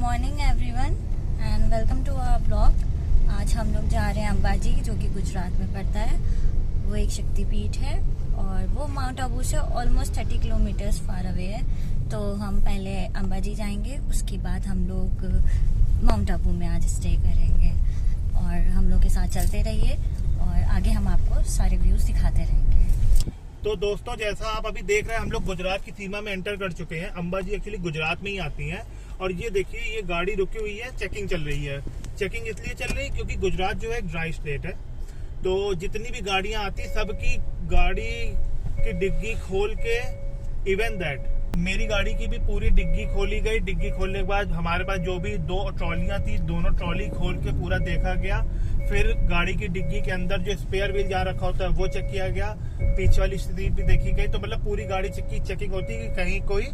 Morning everyone and welcome to our blog. आज हम लोग जा रहे हैं अंबाजी, जो कि गुजरात में पड़ता है। वो एक शक्तिपीठ है और वो माउंट आबू से ऑलमोस्ट 30 किलोमीटर्स फार अवे है। तो हम पहले अंबाजी जाएंगे, उसके बाद हम लोग माउंट आबू में आज स्टे करेंगे और हम लोग के साथ चलते रहिए और आगे हम आपको सारे व्यूज दिखाते रहेंगे। तो दोस्तों, जैसा आप अभी देख रहे हैं, हम लोग गुजरात की सीमा में एंटर कर चुके हैं। अंबाजी एक्चुअली गुजरात में ही आती है। और ये देखिए, ये गाड़ी रुकी हुई है, चेकिंग चल रही है। चेकिंग इसलिए चल रही है क्योंकि गुजरात जो है एक ड्राई स्टेट है। तो जितनी भी गाड़ियां आती, सबकी गाड़ी की डिग्गी खोल के, इवन दैट मेरी गाड़ी की भी पूरी डिग्गी खोली गई। डिग्गी खोलने के बाद हमारे पास जो भी 2 ट्रॉलियां थी, दोनों ट्रॉली खोल के पूरा देखा गया। फिर गाड़ी की डिग्गी के अंदर जो स्पेयर व्हील जहाँ रखा होता है वो चेक किया गया। पीछे वाली सीट भी देखी गई। तो मतलब पूरी गाड़ी की चेकिंग होती है कि कहीं कोई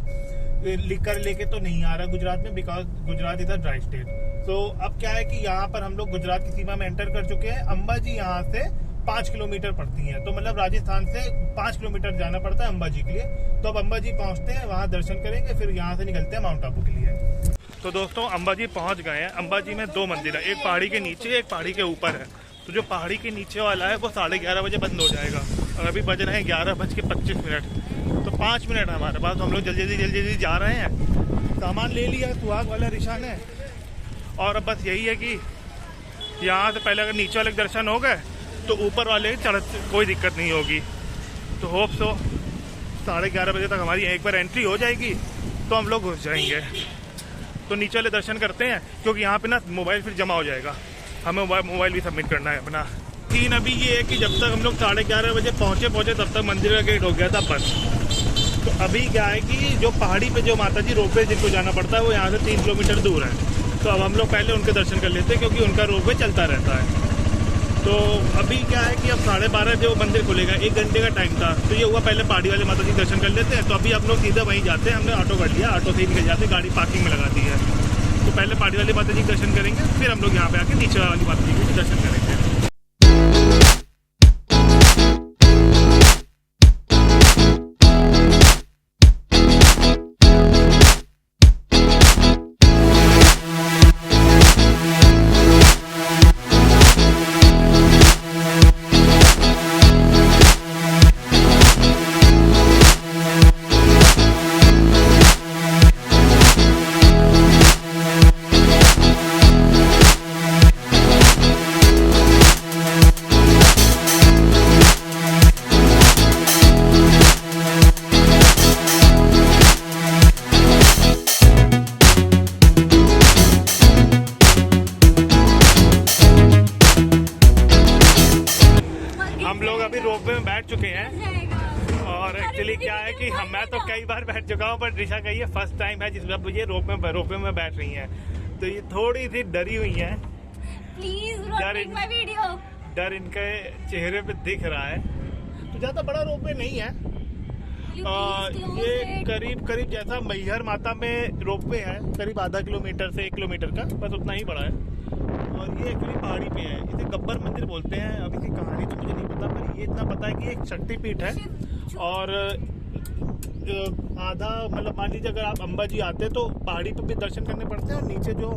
लिकर लेके तो नहीं आ रहा गुजरात में, because Gujarat is a dry state. तो अब क्या है कि यहाँ पर हम लोग गुजरात की सीमा में एंटर कर चुके हैं। अंबाजी यहाँ से 5 किलोमीटर पड़ती है। तो मतलब राजस्थान से 5 किलोमीटर जाना पड़ता है अंबाजी के लिए। तो अब अंबाजी पहुँचते हैं, वहाँ दर्शन करेंगे, फिर यहाँ से निकलते हैं माउंट आबू के लिए। तो दोस्तों, अंबाजी पहुँच गए हैं। अंबाजी में 2 मंदिर है, एक पहाड़ी के नीचे, एक पहाड़ी के ऊपर है। तो जो पहाड़ी के नीचे वाला है वो 11:30 बजे बंद हो जाएगा और अभी बज रहे हैं 11:25। तो 5 मिनट है हमारे पास। तो हम लोग जल्दी जा रहे हैं। सामान ले लिया सुहाग वाला रिशा ने। और अब बस यही है कि यहाँ से पहले अगर नीचे वाले के दर्शन हो गए तो ऊपर वाले चढ़ कोई दिक्कत नहीं होगी। तो होप सो 11:30 बजे तक हमारी एक बार एंट्री हो जाएगी तो हम लोग घुस जाएंगे। तो नीचे वाले दर्शन करते हैं क्योंकि यहाँ पे ना मोबाइल फिर जमा हो जाएगा। हमें मोबाइल भी सबमिट करना है अपना। तीन अभी ये है कि जब तक हम लोग 11:30 बजे पहुँचे तब तक मंदिर का गेट हो गया था बंद। तो अभी क्या है कि जो पहाड़ी पे जो माता जी रोपवे जिनको जाना पड़ता है वो यहाँ से 3 किलोमीटर दूर है। तो अब हम लोग पहले उनके दर्शन कर लेते हैं क्योंकि उनका रोपवे चलता रहता है। तो अभी क्या है कि अब 12:30 जो मंदिर खुलेगा, 1 घंटे का टाइम था। तो ये हुआ पहले पहाड़ी वाले माता जी दर्शन कर लेते हैं। तो अभी हम लोग सीधा वहीं जाते हैं। हमने ऑटो कर लिया, ऑटो से ही निकल जाते, गाड़ी पार्किंग में लगा दी है। तो पहले पहाड़ी वाली माता जी दर्शन करेंगे, फिर हम लोग यहाँ पे आके नीचे वाली माता जी के दर्शन करेंगे। रोपवे में बैठ चुके हैं और एक्चुअली क्या है कि मैं तो कई बार बैठ चुका हूँ, पर ऋषा का ये फर्स्ट टाइम है जिसमें अब ये रोपवे में बैठ रही हैं। तो ये थोड़ी सी डरी हुई हैं। डर इनके चेहरे पे दिख रहा है। तो ज्यादा बड़ा रोपवे नहीं है। ये करीब जैसा मैहर माता में रोपवे है, करीब आधा किलोमीटर से 1 किलोमीटर का, बस उतना ही बड़ा है। और ये एक्चुअली पहाड़ी पे है, इसे गब्बर मंदिर बोलते हैं। अब इसकी कहानी तो मुझे नहीं पता, पर ये इतना पता है कि एक शक्तिपीठ है। और आधा मतलब मान लीजिए अगर आप अंबाजी आते हैं तो पहाड़ी पे भी दर्शन करने पड़ते हैं और नीचे जो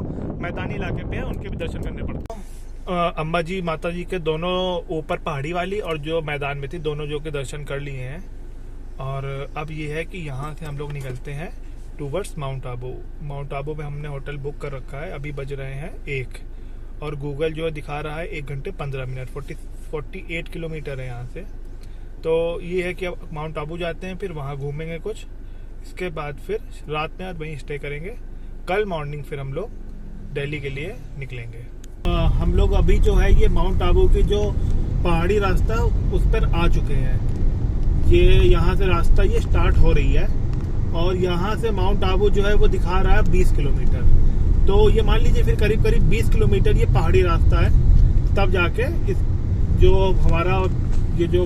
मैदानी इलाके पे है उनके भी दर्शन करने पड़ते हैं। अंबाजी माता जी के दोनों ऊपर पहाड़ी वाली और जो मैदान में थी, दोनों जो के दर्शन कर लिए हैं। और अब ये है कि यहाँ से हम लोग निकलते हैं towards mount Abu. Mount Abu में हमने होटल बुक कर रखा है। अभी बज रहे हैं 1 और गूगल जो दिखा रहा है 1 घंटे 15 मिनट, 48 किलोमीटर है यहाँ से। तो ये है कि अब माउंट आबू जाते हैं, फिर वहाँ घूमेंगे कुछ, इसके बाद फिर रात में वहीं स्टे करेंगे। कल मॉर्निंग फिर हम लोग दिल्ली के लिए निकलेंगे। हम लोग अभी जो है ये माउंट आबू की जो पहाड़ी रास्ता उस पर आ चुके हैं। ये यहाँ से रास्ता ये स्टार्ट हो रही है और यहाँ से माउंट आबू जो है वो दिखा रहा है 20 किलोमीटर। तो ये मान लीजिए फिर करीब 20 किलोमीटर ये पहाड़ी रास्ता है, तब जाके इस जो हमारा ये जो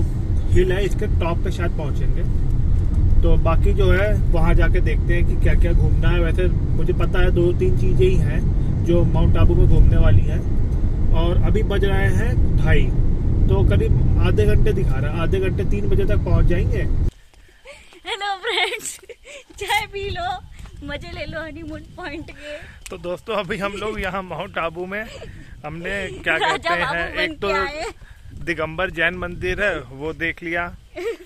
हिल है इसके टॉप पे शायद पहुँचेंगे। तो बाकी जो है वहाँ जाके देखते हैं कि क्या क्या घूमना है। वैसे मुझे पता है 2-3 चीज़ें ही हैं जो माउंट आबू में घूमने वाली हैं। और अभी बज रहे हैं 2:30, तो करीब आधे घंटे दिखा रहा है। आधे घंटे 3 बजे तक पहुँच जाएंगे। हेलो फ्रेंड्स, चाय पी लो, मजे ले लो हनीमून पॉइंट के। तो दोस्तों अभी हम लोग यहाँ माउंट आबू में हमने क्या कहते हैं, एक तो दिगंबर जैन मंदिर है वो देख लिया,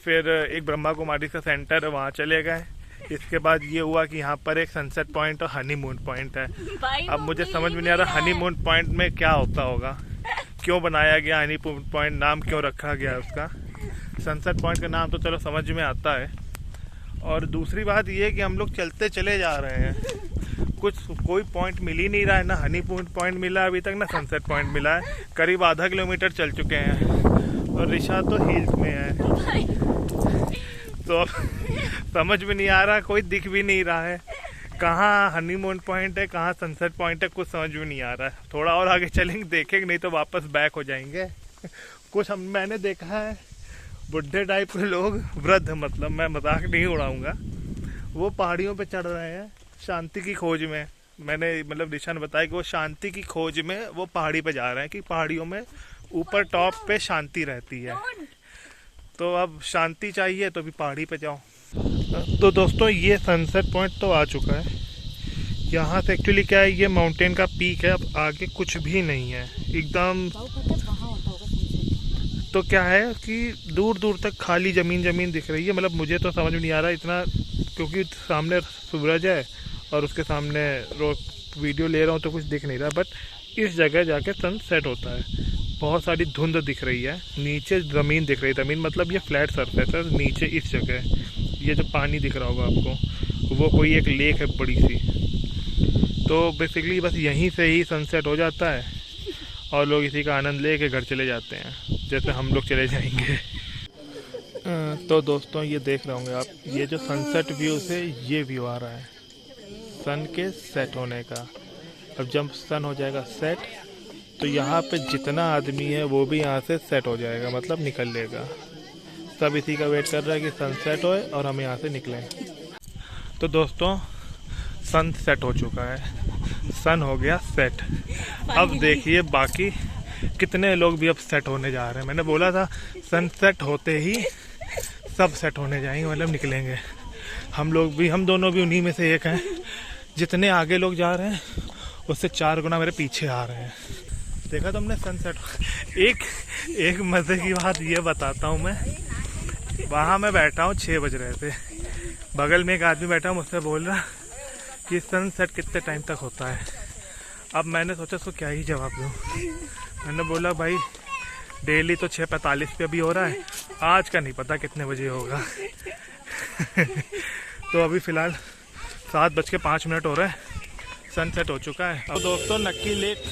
फिर एक ब्रह्मा कुमारी का सेंटर है वहाँ चले गए। इसके बाद ये हुआ कि यहाँ पर एक सनसेट पॉइंट और हनीमून पॉइंट है। अब मुझे समझ में नहीं आ रहा हनीमून पॉइंट में क्या होता होगा, क्यों बनाया गया हनीमून पॉइंट, नाम क्यों रखा गया उसका। सनसेट पॉइंट का नाम तो चलो समझ में आता है। और दूसरी बात ये है कि हम लोग चलते चले जा रहे हैं, कोई पॉइंट मिल ही नहीं रहा है, ना हनीमून पॉइंट मिला अभी तक, ना सनसेट पॉइंट मिला है। करीब आधा किलोमीटर चल चुके हैं और ऋषा तो हिल्स में है, तो अब समझ में नहीं आ रहा, कोई दिख भी नहीं रहा है कहाँ हनीमून पॉइंट है कहाँ सनसेट पॉइंट है, कुछ समझ में नहीं आ रहा है। थोड़ा और आगे चलेंगे देखेंगे, नहीं तो वापस बैक हो जाएंगे। कुछ मैंने देखा है बुढ़े टाइप के लोग, वृद्ध मतलब, मैं मजाक नहीं उड़ाऊंगा, वो पहाड़ियों पे चढ़ रहे हैं शांति की खोज में। मैंने मतलब दिशा ने बताया कि वो शांति की खोज में वो पहाड़ी पे जा रहे हैं कि पहाड़ियों में ऊपर टॉप पे शांति रहती है, तो अब शांति चाहिए तो भी पहाड़ी पे जाओ। तो दोस्तों ये सनसेट पॉइंट तो आ चुका है। यहाँ से एक्चुअली क्या है, ये माउंटेन का पीक है, अब आगे कुछ भी नहीं है एकदम। तो क्या है कि दूर दूर तक खाली ज़मीन दिख रही है। मतलब मुझे तो समझ में नहीं आ रहा इतना, क्योंकि सामने सूरज है और उसके सामने वीडियो ले रहा हूँ तो कुछ दिख नहीं रहा। बट इस जगह जाके सन सेट होता है। बहुत सारी धुंध दिख रही है, नीचे ज़मीन दिख रही है। ज़मीन मतलब ये फ्लैट सरफेस है, नीचे इस जगह ये जो पानी दिख रहा होगा आपको, वो कोई एक लेक है बड़ी सी। तो बेसिकली बस यहीं से ही सनसेट हो जाता है और लोग इसी का आनंद ले के घर चले जाते हैं, जैसे हम लोग चले जाएंगे। तो दोस्तों ये देख रहे होंगे आप, ये जो सनसेट व्यू से ये व्यू आ रहा है सन के सेट होने का। अब जब सन हो जाएगा सेट तो यहाँ पे जितना आदमी है वो भी यहाँ से सेट हो जाएगा, मतलब निकल लेगा। सब इसी का वेट कर रहा है कि सन सेट होए और हम यहाँ से निकलें। तो दोस्तों सन सेट हो चुका है, सन हो गया सेट। अब देखिए बाकी कितने लोग भी अब सेट होने जा रहे हैं। मैंने बोला था सन सेट होते ही सब सेट होने जाएंगे, मतलब निकलेंगे। हम लोग भी, हम दोनों भी उन्हीं में से एक हैं। जितने आगे लोग जा रहे हैं उससे 4 गुना मेरे पीछे आ रहे हैं। देखा तुमने सनसेट। एक मज़े की बात ये बताता हूँ मैं, वहाँ मैं बैठा हूँ 6 बज रहे थे, बगल में एक आदमी बैठा मुझसे बोल रहा कि सनसेट कितने टाइम तक होता है। अब मैंने सोचा उसको क्या ही जवाब दूँ। मैंने बोला भाई डेली तो 6:45 पे अभी हो रहा है, आज का नहीं पता कितने बजे होगा। तो अभी फ़िलहाल 7:05 हो रहे हैं, सनसेट हो चुका है। अब दोस्तों नक्की लेक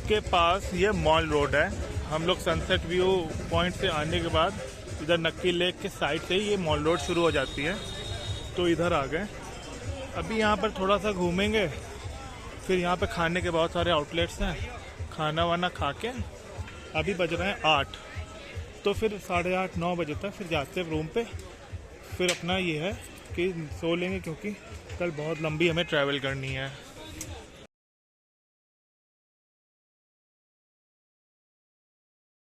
के पास ये मॉल रोड है। हम लोग सनसेट व्यू पॉइंट से आने के बाद इधर नक्की लेक के साइड से ही ये मॉल रोड शुरू हो जाती है, तो इधर आ गए। अभी यहाँ पर थोड़ा सा घूमेंगे, फिर यहाँ पे खाने के बहुत सारे आउटलेट्स हैं, खाना वाना खा के अभी बज रहे हैं 8, तो फिर 8:30-9 बजे तक फिर जाते हैं रूम पे। फिर अपना ये है कि सो लेंगे, क्योंकि कल बहुत लंबी हमें ट्रैवल करनी है।